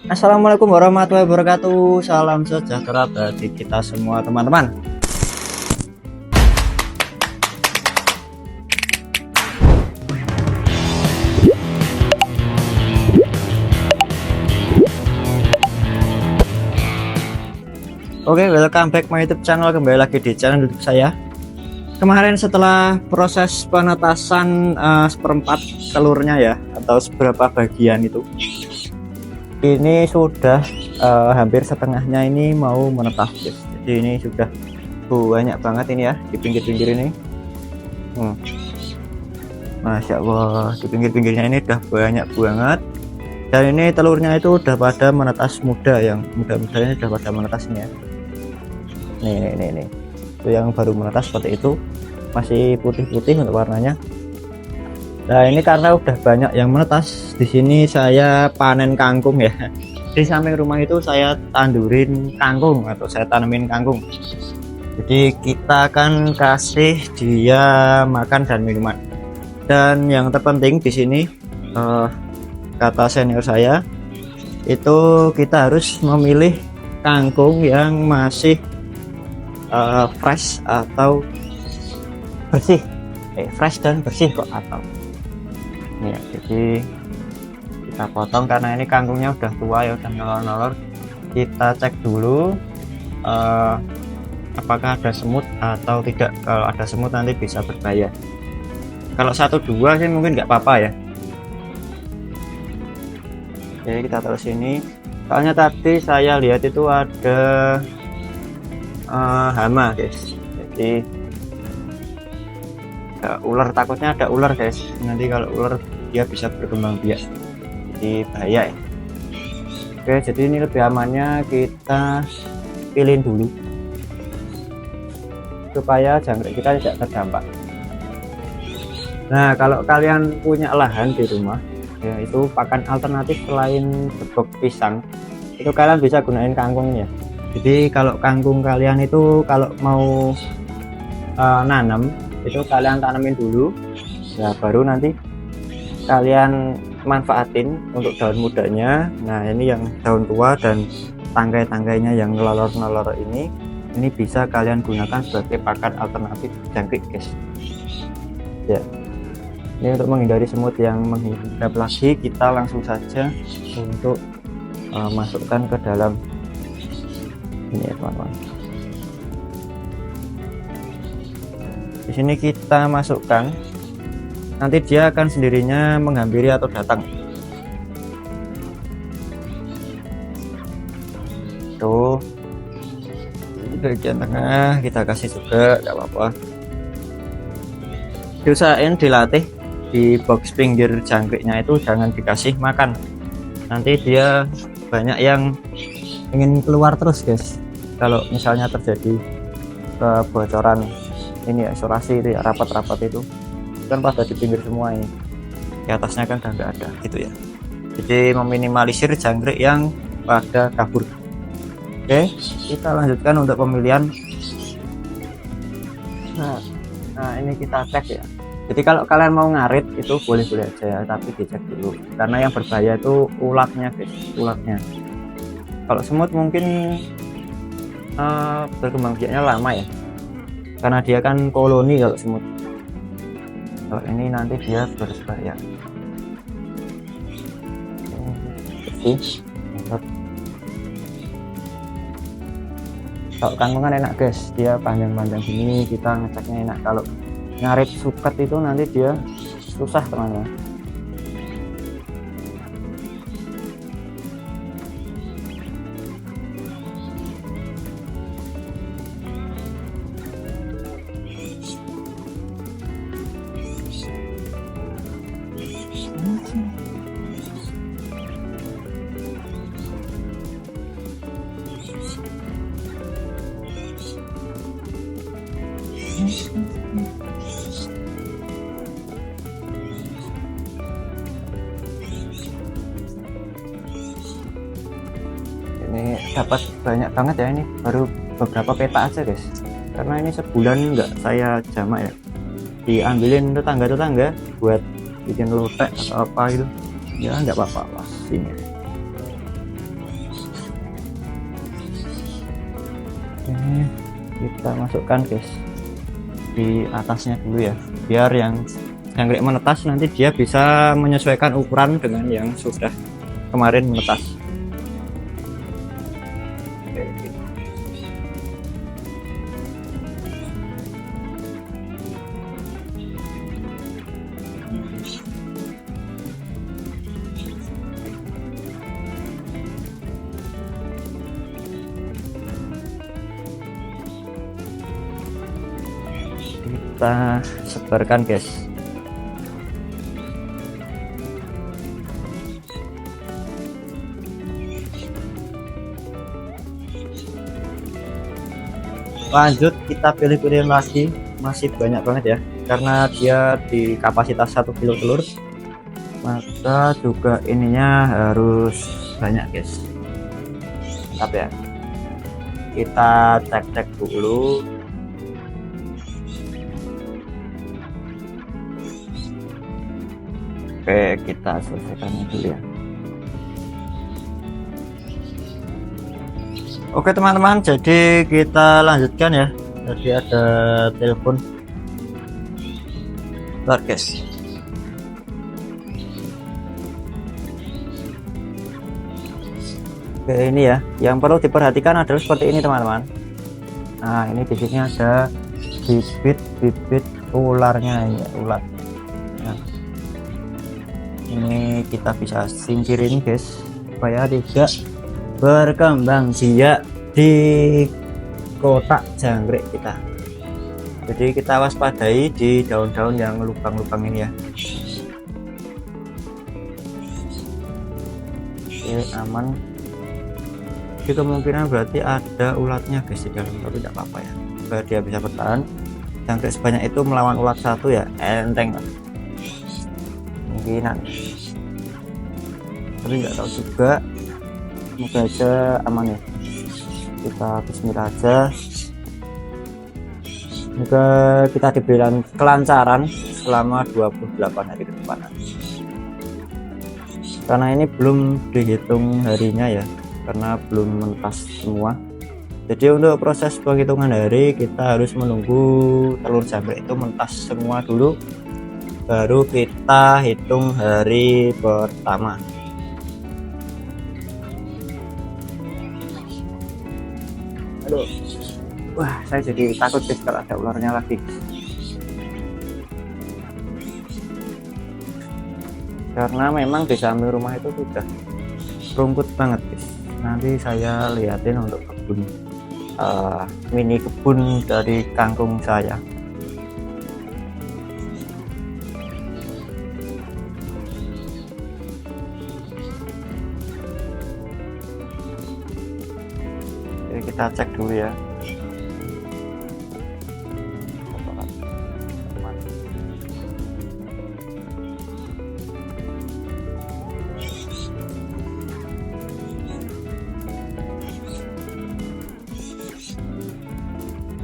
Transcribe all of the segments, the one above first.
Assalamualaikum warahmatullahi wabarakatuh. Salam sejahtera bagi kita semua teman-teman. Oke, welcome back my YouTube channel. Kembali lagi di channel YouTube saya. Kemarin setelah proses penetasan seperempat telurnya ya, atau seberapa bagian itu, ini sudah hampir setengahnya ini mau menetas guys. Jadi ini sudah banyak banget ini ya di pinggir-pinggir ini. Masya Allah, di pinggir-pinggirnya ini udah banyak banget. Dan ini telurnya itu udah pada menetas muda, yang muda-muda ini udah pada menetas ini ya. Nih. Itu yang baru menetas seperti itu, masih putih-putih untuk warnanya. Nah ini karena udah banyak yang menetas, di sini saya panen kangkung ya. Di samping rumah itu saya tandurin kangkung atau saya tanemin kangkung. Jadi kita akan kasih dia makan dan minuman. Dan yang terpenting di sini, kata senior saya, itu kita harus memilih kangkung yang masih fresh atau bersih. Fresh dan bersih kok atau. Ya, jadi kita potong karena ini kangkungnya udah tua ya, udah nolor-nolor. Kita cek dulu apakah ada semut atau tidak. Kalau ada semut nanti bisa berbahaya. Kalau 1-2 sih mungkin nggak apa-apa ya. Oke, kita taruh sini. Soalnya tadi saya lihat itu ada hama guys. Jadi ular, takutnya ada ular guys. Nanti kalau ular dia bisa berkembang biak, jadi bahaya ya. Oke, jadi ini lebih amannya kita pilih dulu supaya jangkrik kita tidak terdampak. Nah kalau kalian punya lahan di rumah ya, itu pakan alternatif selain begok pisang itu kalian bisa gunain kangkungnya. Jadi kalau kangkung kalian itu kalau mau nanam itu kalian tanemin dulu ya, baru nanti kalian manfaatin untuk daun mudanya. Nah ini yang daun tua dan tangkai-tangkainya yang ngelolor-ngelor ini bisa kalian gunakan sebagai pakan alternatif jangkrik guys ya. Ini untuk menghindari semut yang menghindap lagi, kita langsung saja untuk masukkan ke dalam ini ya teman-teman. Di sini kita masukkan, nanti dia akan sendirinya menghampiri atau datang. Tuh, di bagian tengah kita kasih juga, nggak apa-apa. Diusahain dilatih di box pinggir jangkriknya itu jangan dikasih makan. Nanti dia banyak yang ingin keluar terus guys. Kalau misalnya terjadi kebocoran ini ya, isolasi itu ya, rapat-rapat itu kan pada di pinggir semua, ini di atasnya kan udah nggak ada gitu ya. Jadi meminimalisir jangkrik yang pada kabur. Oke, kita lanjutkan untuk pemilihan. Nah ini kita cek ya. Jadi kalau kalian mau ngarit itu boleh-boleh aja ya, tapi dicek dulu karena yang berbahaya itu ulatnya guys, ulatnya. Kalau semut mungkin berkembang biaknya lama ya, karena dia kan koloni kalau semut. Kalau ini nanti dia berbahaya. Kalau kangkung kan enak guys, dia panjang-panjang gini, kita ngeceknya enak. Kalau ngarit suket itu nanti dia susah teman-teman. Ini dapat banyak banget ya, ini baru beberapa peta aja guys, karena ini sebulan nggak saya jamak ya, diambilin tetangga-tetangga buat bikin lotek atau apa gitu ya, nggak apa-apa. Ini Ini kita masukkan guys di atasnya dulu ya, biar yang jangkrik menetas nanti dia bisa menyesuaikan ukuran dengan yang sudah kemarin menetas. Kita sebarkan guys. Lanjut kita pilih-pilih lagi, masih banyak banget ya, karena dia di kapasitas 1 kilo telur, maka juga ininya harus banyak guys. Mantap ya, kita cek-cek dulu. Oke, kita selesaikan dulu ya. Oke teman-teman, jadi kita lanjutkan ya. Tadi ada telepon. Bentar guys. Oke, ini ya, yang perlu diperhatikan adalah seperti ini teman-teman. Nah, ini di sini ada bibit-bibit ularnya, ini ular. Nah, ini kita bisa singkirin guys, supaya tidak berkembang biak di kotak jangkrik kita. Jadi kita waspadai di daun-daun yang lubang-lubang ini ya. Oke, aman. Jadi kemungkinan berarti ada ulatnya guys di dalam, tapi tidak apa-apa ya, supaya dia bisa bertahan. Jangkrik sebanyak itu melawan ulat satu ya, enteng lah. Kemungkinan, tapi nggak tahu juga. Semoga aja aman ya. Kita bismillah aja, semoga kita diberikan kelancaran selama 28 hari ke depan. Karena ini belum dihitung harinya ya, karena belum menetas semua. Jadi untuk proses penghitungan hari kita harus menunggu telur jangkrik itu menetas semua dulu, baru kita hitung hari pertama. Aduh, wah saya jadi takut guys kalau ada ularnya lagi, karena memang di samping rumah itu sudah rumput banget guys. Nanti saya liatin untuk kebun, mini kebun dari kangkung saya. Jadi kita cek dulu ya.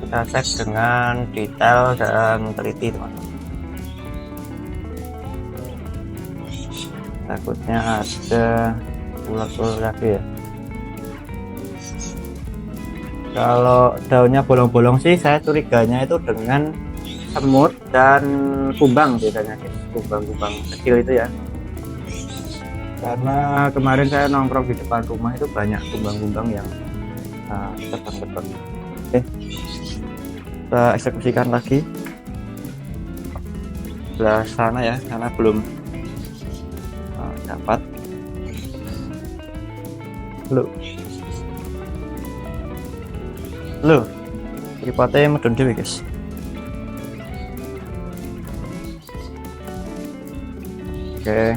Kita cek dengan detail dan teliti teman-teman. Takutnya ada ular-ular lagi ya. Kalau daunnya bolong-bolong sih saya curiganya itu dengan semut dan kumbang biasanya guys, kumbang-kumbang kecil itu ya. Karena kemarin saya nongkrong di depan rumah itu banyak kumbang-kumbang yang terbang-terbang. Oke, kita eksekusikan lagi sebelah sana ya, karena belum dapat. Loh, tripodnya medun dewe guys. Oke,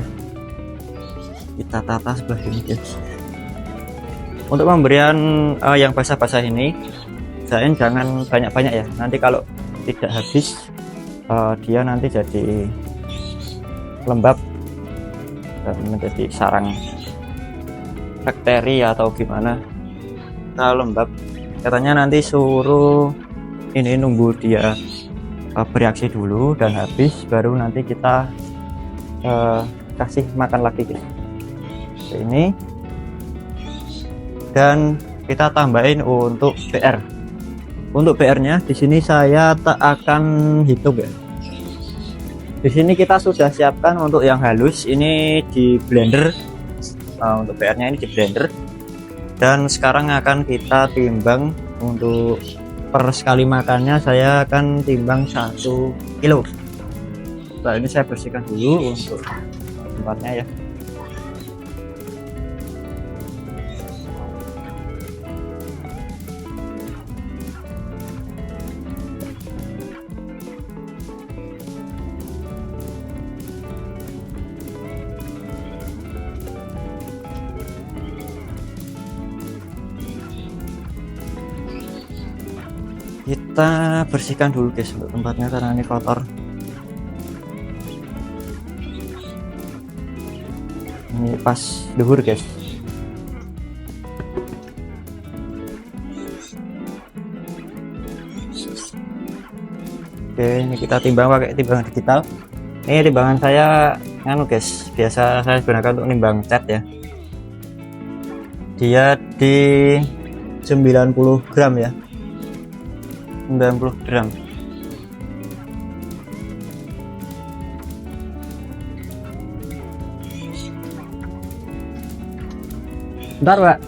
kita tata sebelah sini guys. Untuk pemberian yang basah-basah ini, usahain jangan banyak-banyak ya. Nanti kalau tidak habis, dia nanti jadi lembab dan menjadi sarang bakteri atau gimana. Kalau lembab, katanya nanti suruh ini nunggu dia bereaksi dulu dan habis, baru nanti kita kasih makan lagi guys. Ini dan kita tambahin untuk PR Untuk BR-nya di sini saya tak akan hitung ya. Di sini kita sudah siapkan untuk yang halus ini di blender. Untuk BR-nya ini di blender. Dan sekarang akan kita timbang. Untuk per sekali makannya saya akan timbang 1 kilo. Setelah ini saya bersihkan dulu untuk tempatnya ya. Kita bersihkan dulu guys untuk tempatnya karena ini kotor. Ini pas luhur guys. Oke, ini kita timbang pakai timbangan digital. Ini timbangan saya anu guys, biasa saya gunakan untuk nimbang cat ya. Dia di 90 gram ya. 90 gram. Bentar Pak.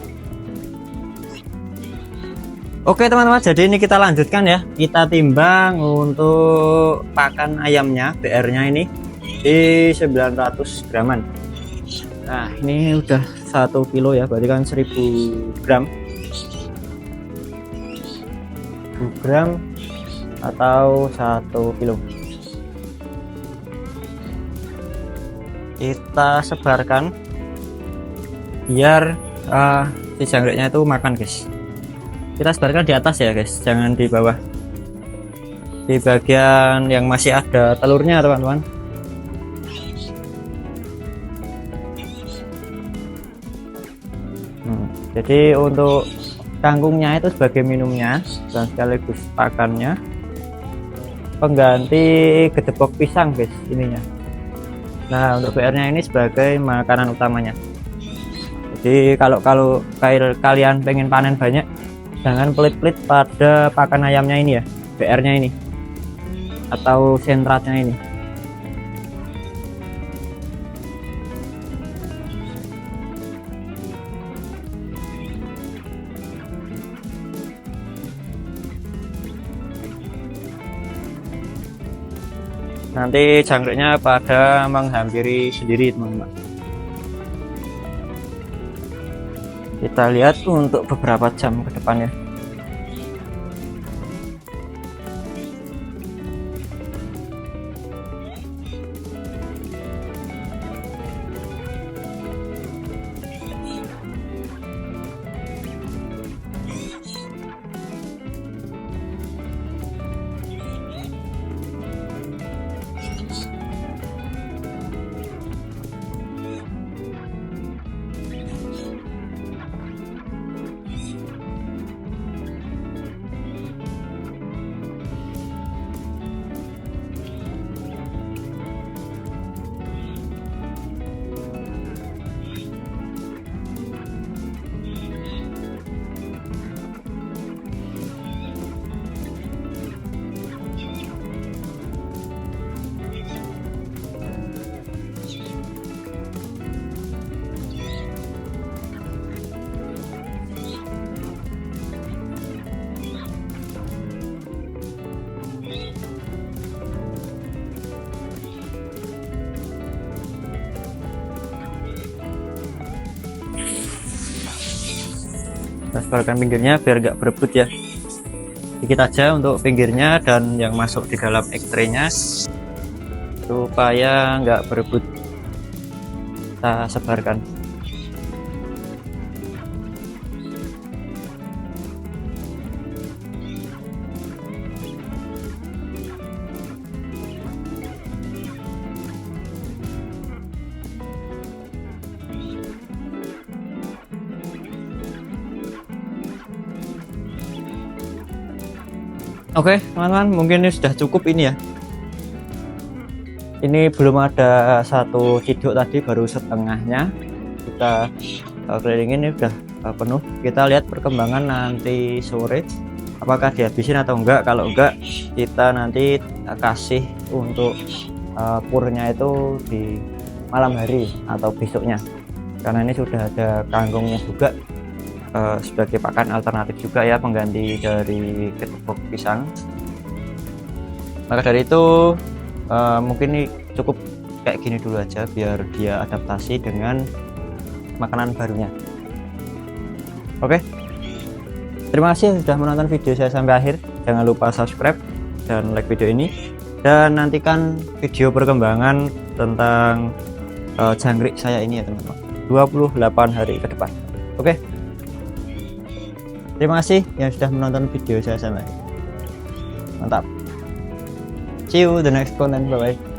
Oke teman-teman, jadi ini kita lanjutkan ya. Kita timbang untuk pakan ayamnya, BR-nya ini di 900 graman. Nah ini udah 1 kilo ya, berarti kan 1000 gram. Gram atau 1 kilo. Kita sebarkan biar si janggreknya itu makan guys. Kita sebarkan di atas ya guys, jangan di bawah. Di bagian yang masih ada telurnya teman-teman. Jadi untuk kangkungnya itu sebagai minumnya dan sekaligus pakannya, pengganti gedebok pisang guys ininya. Nah untuk BR-nya ini sebagai makanan utamanya. Jadi kalau kalian pengen panen banyak, jangan pelit-pelit pada pakan ayamnya ini ya, BR-nya ini atau sentratnya ini. Nanti janggreknya pada menghampiri sendiri teman-teman. Kita lihat untuk beberapa jam ke depannya. Kita sebarkan pinggirnya biar nggak berebut ya, dikit aja untuk pinggirnya dan yang masuk di dalam ekstrenya supaya nggak berebut. Kita sebarkan. Oke teman-teman, mungkin ini sudah cukup ini ya. Ini belum ada satu ciduk tadi, baru setengahnya. Kita kelilingin, ini udah penuh. Kita lihat perkembangan nanti sore apakah dihabisin atau enggak. Kalau enggak, kita nanti kasih untuk purnya itu di malam hari atau besoknya, karena ini sudah ada kangkungnya juga sebagai pakan alternatif juga ya, pengganti dari ketupuk pisang. Maka dari itu mungkin ini cukup kayak gini dulu aja biar dia adaptasi dengan makanan barunya. Oke, terima kasih sudah menonton video saya sampai akhir. Jangan lupa subscribe dan like video ini, dan nantikan video perkembangan tentang jangkrik saya ini ya teman-teman, 28 hari ke depan. Oke, terima kasih yang sudah menonton video saya sampai akhir. Mantap, see you the next content, bye bye.